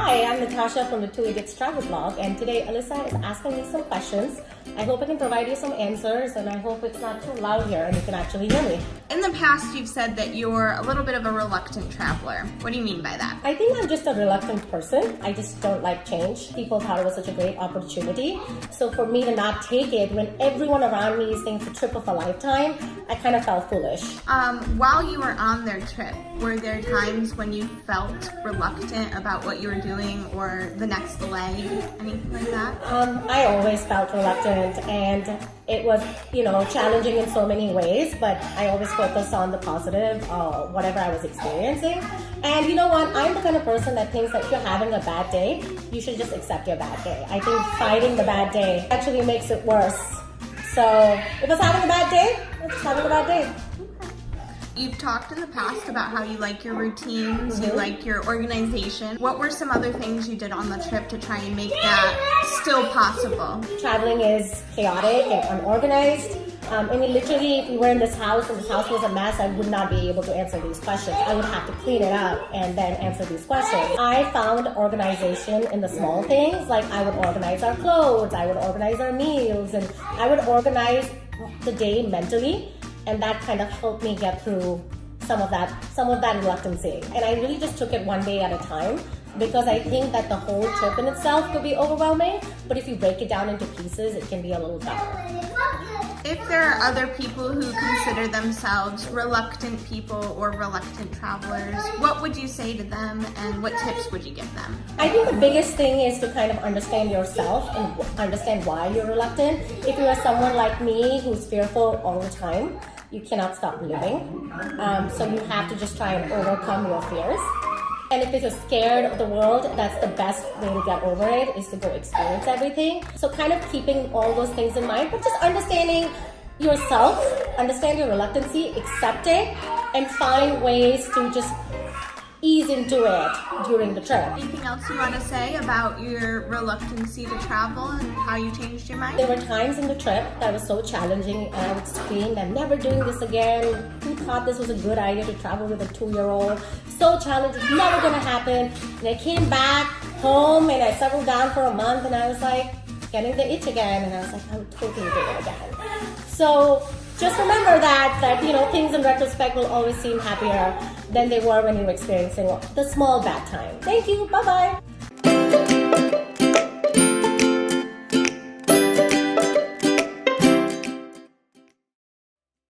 Hi, I'm Natasha from the Two Idiots Travel Blog, and today Alyssa is asking me some questions. I hope I can provide you some answers, and I hope it's not too loud here and you can actually hear me. In the past, you've said that you're a little bit of a reluctant traveler. What do you mean by that? I think I'm just a reluctant person. I just don't like change. People thought it was such a great opportunity. So for me to not take it when everyone around me is saying it's a trip of a lifetime, I kind of felt foolish. While you were on their trip, were there times when you felt reluctant about what you were doing or the next leg, anything like that? I always felt reluctant, and it was, challenging in so many ways, but I always focused on the positive, whatever I was experiencing. And you know what? I'm the kind of person that thinks that if you're having a bad day, you should just accept your bad day. I think fighting the bad day actually makes it worse. So if it's having a bad day, it's just having a bad day. You've talked in the past about how you like your routines, you like your organization. What were some other things you did on the trip to try and make that still possible? Traveling is chaotic and unorganized. Literally, if we were in this house and this house was a mess, I would not be able to answer these questions. I would have to clean it up and then answer these questions. I found organization in the small things, like I would organize our clothes, I would organize our meals, and I would organize the day mentally. And that kind of helped me get through some of that reluctancy. And I really just took it one day at a time, because I think that the whole trip in itself could be overwhelming, but if you break it down into pieces, it can be a little better. If there are other people who consider themselves reluctant people or reluctant travelers, what would you say to them and what tips would you give them? I think the biggest thing is to kind of understand yourself and understand why you're reluctant. If you are someone like me who's fearful all the time, you cannot stop living. So you have to just try and overcome your fears. And if you're scared of the world, that's the best way to get over it, is to go experience everything. So kind of keeping all those things in mind, but just understanding yourself, understand your reluctancy, accept it, and find ways to just ease into it during the trip. Anything else you want to say about your reluctancy to travel and how you changed your mind? There were times in the trip that was so challenging, and I would scream, I'm never doing this again. Who thought this was a good idea to travel with a 2-year-old? So challenging, never gonna happen. And I came back home and I settled down for a month, and I was like getting the itch again, and I was like, I would totally do it again. So just remember that things in retrospect will always seem happier than they were when you were experiencing the small bad time. Thank you, bye-bye.